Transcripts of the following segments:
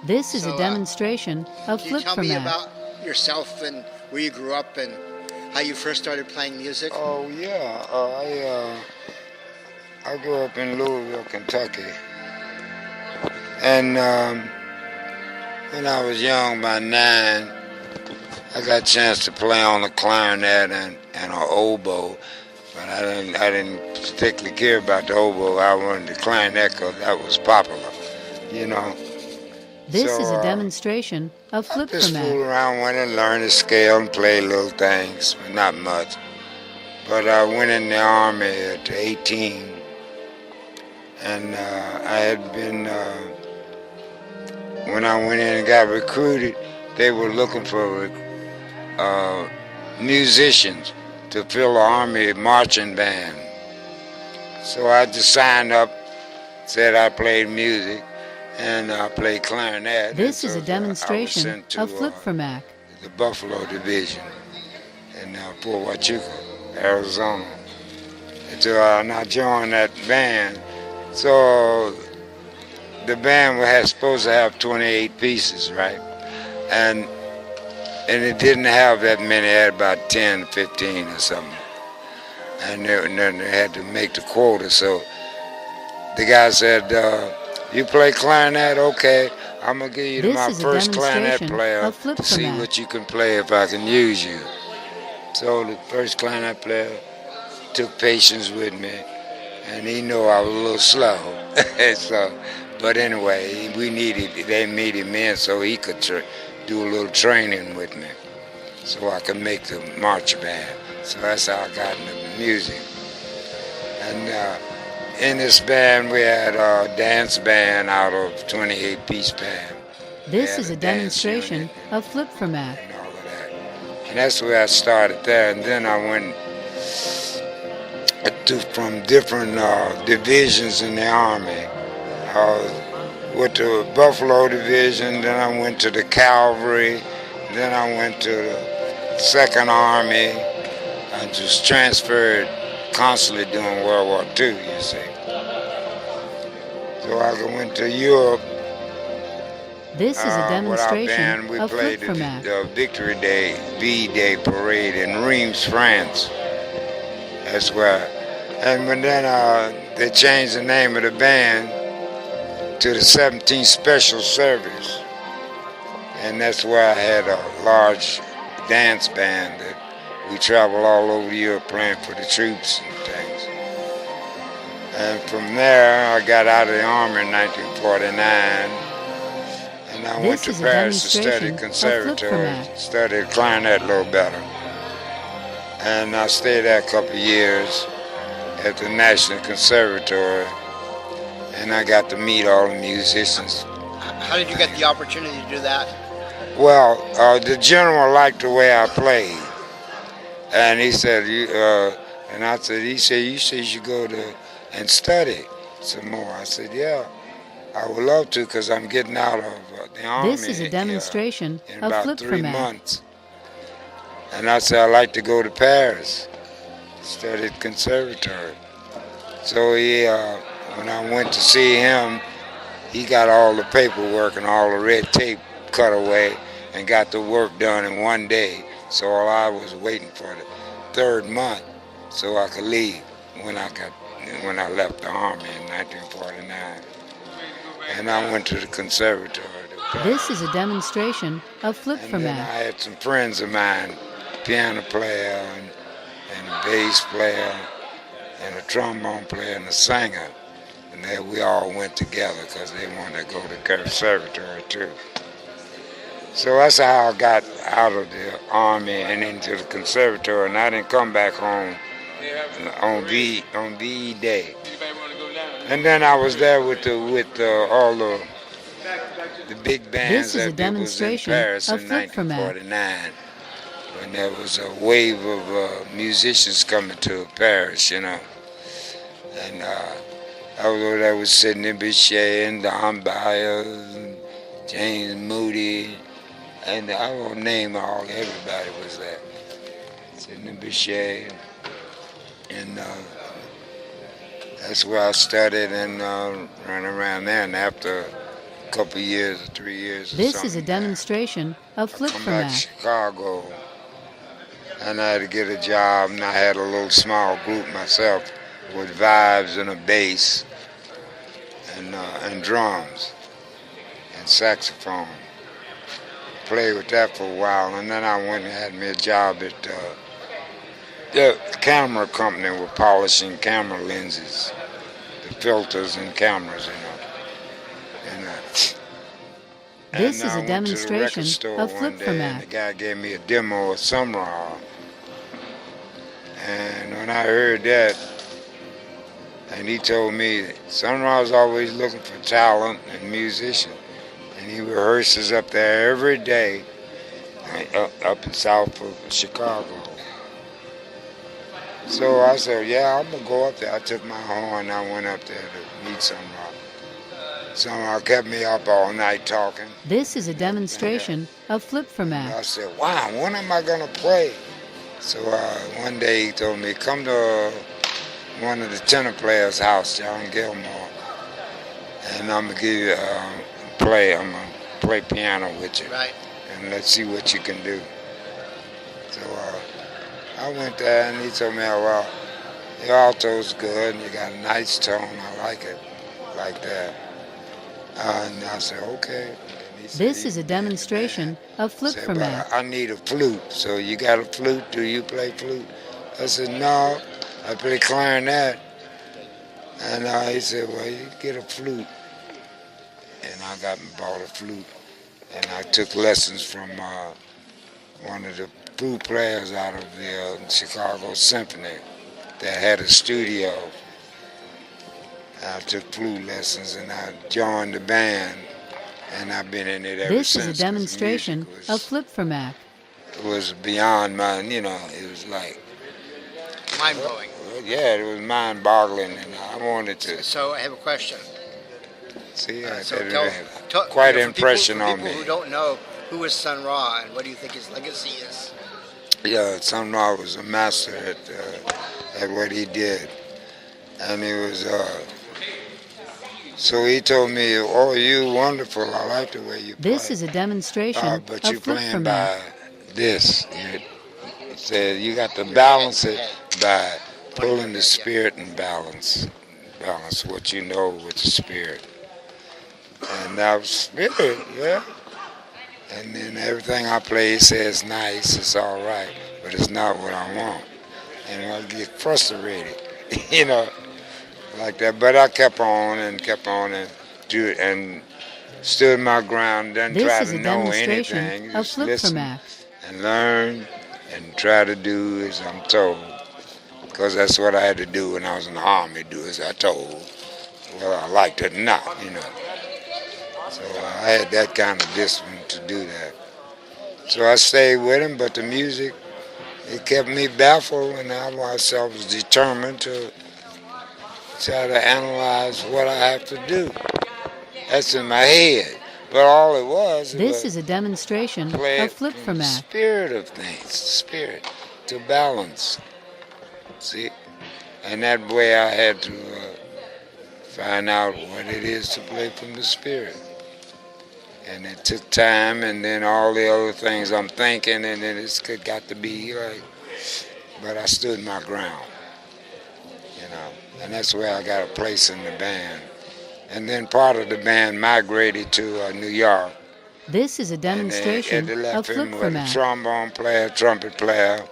This is a demonstration of Can you tell flip me format. about yourself and where you grew up and how you first started playing music? Oh yeah, I grew up in Louisville, Kentucky, and when I was young, by 9, I got a chance to play on the clarinet and an oboe, but I didn't particularly care about the oboe. I wanted the clarinet because that was popular, you know. This So is a demonstration of flip just fool format. around with it, learn the scale and play little things, but not much. But I went in the army at 18, and I had been, when I went in and got recruited, they were looking for musicians to fill the army marching band. So I just signed up, said I played music, and I played clarinet. This is a I was demonstration sent to of flip format. the Buffalo Division in Fort Huachuca, Arizona. And I joined that band. So the band was supposed to have 28 pieces, right? And it didn't have that many. It had about 10, 15 or something. And then they had to make the quota. So the guy said, you play clarinet? Okay. I'm going to give you This my is a first clarinet demonstration player of flip to see format. what you can play if I can use you. So the first clarinet player took patience with me, and he knew I was a little slow. But anyway, they needed me in so he could do a little training with me, so I could make the march band. So that's how I got into music. And in this band, we had a dance band out of 28-piece band. This is a demonstration of flip format. And all of that. And that's where I started there. And then I went from different divisions in the Army. With the Buffalo Division, then I went to the Cavalry, then I went to the Second Army. I just transferred constantly during World War II, you see. So I went to Europe. This is a demonstration we of played flip format. the Victory Day, V-Day parade in Reims, France. That's where. And then they changed the name of the band to the 17th Special Service. And that's where I had a large dance band that we traveled all over Europe playing for the troops and things. And from there, I got out of the Army in 1949. And I went to Paris to study conservatory, studied clarinet a little better. And I stayed there a couple of years at the National Conservatory, and I got to meet all the musicians. How did you get the opportunity to do that? Well, the general liked the way I played, and he said, and I said, he said you should go and study some more. I said, yeah, I would love to, because I'm getting out of the Army. This is a demonstration in of about flip 3 format. months. And I said, I'd like to go to Paris, studied conservatory. So when I went to see him, he got all the paperwork and all the red tape cut away and got the work done in one day. So all I was waiting for the 3rd month so I could leave when I left the Army in 1949. And I went to the conservatory. This is a demonstration of flip And format. then I had some friends of mine, piano player and a bass player and a trombone player and a singer. And then we all went together because they wanted to go to the conservatory too. So that's how I got out of the Army and into the conservatory, and I didn't come back home on VE Day. And then I was there with all the big bands This is a that was in demonstration Paris of in flip format. 1949, when there was a wave of musicians coming to Paris, you know. And I was over there with Sidney Bechet and Don Byers and James Moody, and I won't name everybody was there. Sidney Bechet, and that's where I studied and ran around there. And after couple years or 3 years or This something. is a demonstration of I flip come from back to act. Chicago, and I had to get a job, and I had a little small group myself with vibes and a bass and drums and saxophone. Played with that for a while, and then I went and had me a job at the camera company with polishing camera lenses, the filters and cameras, you know. This And is I a went to the record demonstration store of one flip day, from and the act. guy gave me a demo of Sun Ra. And when I heard that, and he told me Sun Ra's always looking for talent and musicians, and he rehearses up there every day, up in south of Chicago. So I said, yeah, I'm gonna go up there. I took my horn, I went up there to meet Sun Ra. Sun Ra kept me up all night talking. This is a demonstration of flip from And I act. said, wow, when am I gonna play? So one day he told me, come to one of the tenor players' house, John Gilmore, and I'm gonna give you I'm gonna play piano with you, Right. and let's see what you can do. So I went there, and he told me, oh, well, your alto's good, and you got a nice tone, I like it, like that. And I said, okay. And he said, This is a demonstration of flip said, from but act. I need a flute. So you got a flute? Do you play flute? I said, no, I play clarinet. And he said, well, you get a flute. And I got and bought a flute. And I took lessons from one of the flute players out of the Chicago Symphony that had a studio. I took flute lessons, and I joined the band, and I've been in it ever This since. is a 'cause the demonstration music of flip from act. was beyond my, it was like, Mind blowing. yeah, it was mind-boggling, and I wanted to So I have a question. see So that tell, it tell had quite you an know, impression for on people me. who don't know, who is Sun Ra and what do you think his legacy is? Yeah, Sun Ra was a master at what he did, and he was. So he told me, "Oh, you wonderful! I like the way you play." This is a demonstration But of you're flip playing from by act. this. He said you got to balance it by pulling the spirit and balance what you know with the spirit. And that was spirit, yeah. And then everything I play, he says nice, it's all right, but it's not what I want. And I get frustrated, you know, like that. But I kept on and do it and stood my ground. Didn't This try is to a know demonstration anything. of Just flip from listen act. and learn and try to do as I'm told. Because that's what I had to do when I was in the army, do as I told. Well, I liked it or not, you know. So I had that kind of discipline to do that. So I stayed with him, but the music, it kept me baffled, and I myself was determined to try to analyze what I have to do. That's in my head. But all it was This is a demonstration play of it flip from from the act. spirit of things, the spirit, to balance. See? And that way I had to find out what it is to play from the spirit. And it took time, and then all the other things I'm thinking, and then it's got to be like, but I stood my ground, and that's where I got a place in the band. And then part of the band migrated to New York, This is a and they demonstration left of flip him with from a act. trombone player, trumpet player,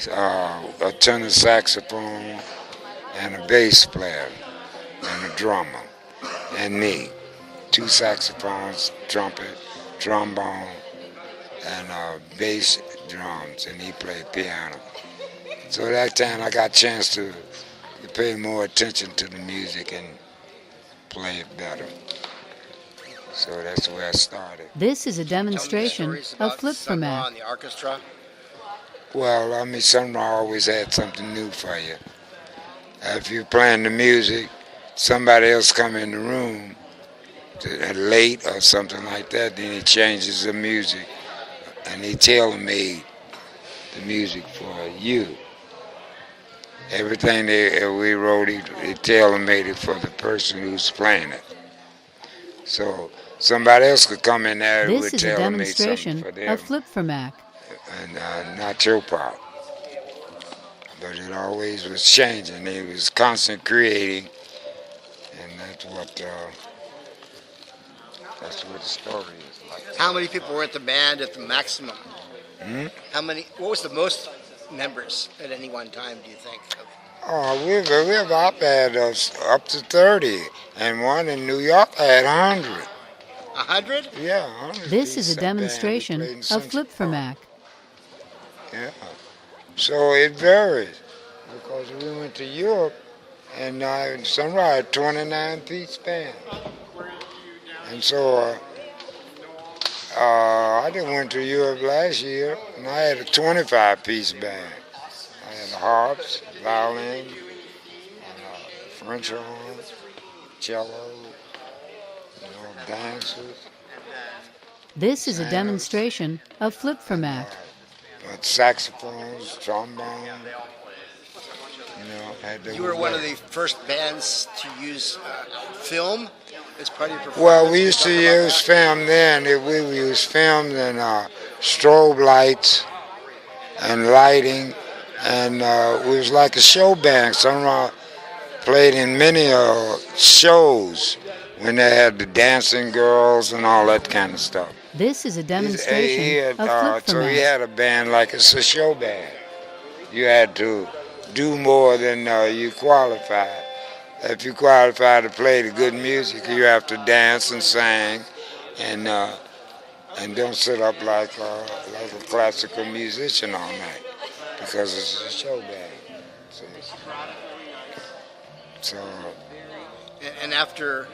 a tenor saxophone, and a bass player, and a drummer, and me. 2 saxophones, trumpet, trombone, and bass drums, and he played piano. So that time I got a chance to pay more attention to the music and play it better. So that's where I started. This is a Tell me demonstration stories of about flip Sun from Ra act. and the orchestra. Well, I mean, Sun Ra always had something new for you. If you're playing the music, somebody else come in the room late or something like that, then he changes the music and he tailor-made the music for you. Everything we wrote, he tailor-made it for the person who's playing it. So somebody else could come in there and This would is a tell me something demonstration for them, of flip for Mac. and not your part. But it always was changing. He was constant creating, and that's what the story is like. How many people were at the band at the maximum? Hmm? What was the most members at any one time, do you think? Oh, we've up had us up to 30, and one in New York had 100. 100? Yeah, 100. This is a piece band. We demonstration played in of Central flip for Park. Mac. Yeah. So it varies because we went to Europe and Sun Ra had 29-piece band. And so I just went to Europe last year and I had a 25-piece band. I had harps, violin, French horn, cello, dancers. This is a demonstration of flip for Mac. Saxophones, trombone. You were one of the first bands to use film as part of your performance. Well, we used to Can you talk about use that? film then. We used film and strobe lights and lighting, and it was like a show band. Sun Ra played in many shows when they had the dancing girls and all that kind of stuff. This is a He demonstration had, of flip for so he Mac. had a band like it's a show band. You had to do more than you qualified. If you qualify to play the good music, you have to dance and sing, and don't sit up like a classical musician all night, because it's a show band. See? So And after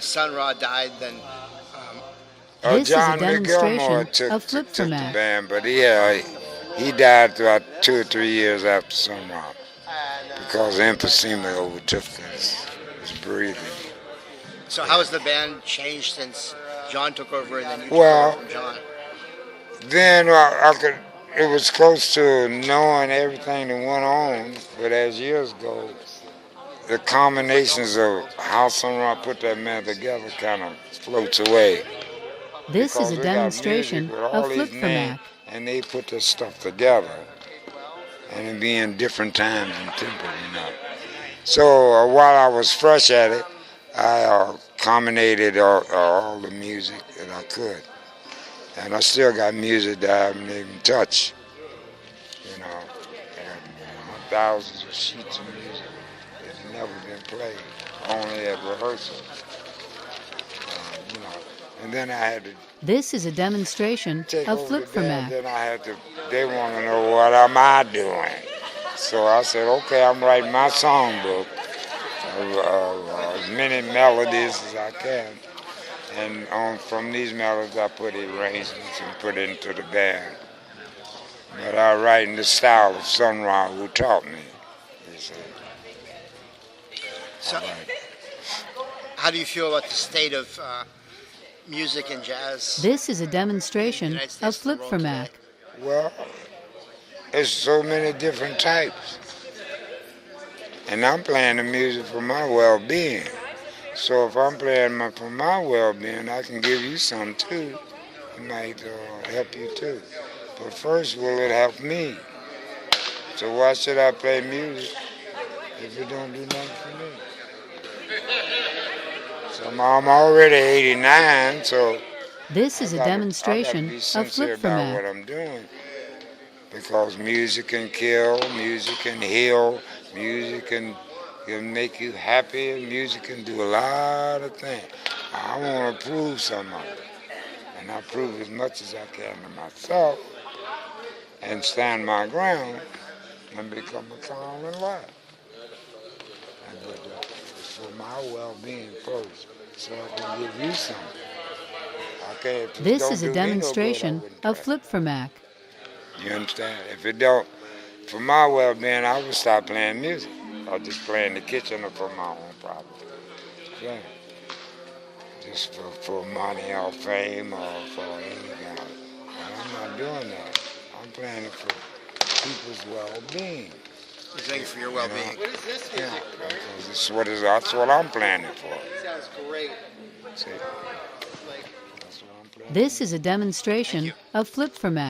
Sun Ra died, then This is a John demonstration Gilmore took of flip for the Mac. band, but he died about 2 or 3 years after Sun Ra because emphysema overtook his breathing. so how has the band changed since John took over and then you took Well, over from John? Then it was close to knowing everything that went on, but as years go, the combinations of how Sun Ra put that man together kind of floats away. This is Because a we got demonstration music with all of flip these for names, Mac. and they put this stuff together, and it be in different times and tempo. So while I was fresh at it, I combinated all the music that I could, and I still got music that I haven't even touched. And thousands of sheets of music that's never been played, only at rehearsal. And then I had to This is a demonstration take of over flip the for band. Mac. Then they want to know what am I doing. So I said, okay, I'm writing my songbook of as many melodies as I can. And from these melodies, I put arrangements and put it into the band. But I write in the style of Sun Ra, who taught me. You see. So, how do you feel about the state of music and jazz? This is a demonstration United States of and the flip world for today? Mac. Well, there's so many different types. And I'm playing the music for my well-being. So if I'm playing for my well-being, I can give you some too. It might help you too. But first, will it help me? So why should I play music if it don't do nothing for me? So I'm already 89, so This is a I gotta demonstration be of sincere flip for about what Mac. I'm doing. Because music can kill, music can heal, music can make you happy, music can do a lot of things. I want to prove some of it. And I prove as much as I can to myself and stand my ground and become a calm and life. But it's for my well-being first, so I can give you something. Okay, if it This don't is do a me no good, I demonstration wouldn't of play. flip for Mac. You understand? If it don't, for my well-being, I would stop playing music. Or just play in the kitchen or for my own problem. Yeah. Just for money or fame or for anything. And I'm not doing that. I'm playing it for people's well-being. You're doing it for your well-being. Yeah, because that's what I'm playing it for. Sounds great. See? That's what I'm playing. This is a demonstration of flip format.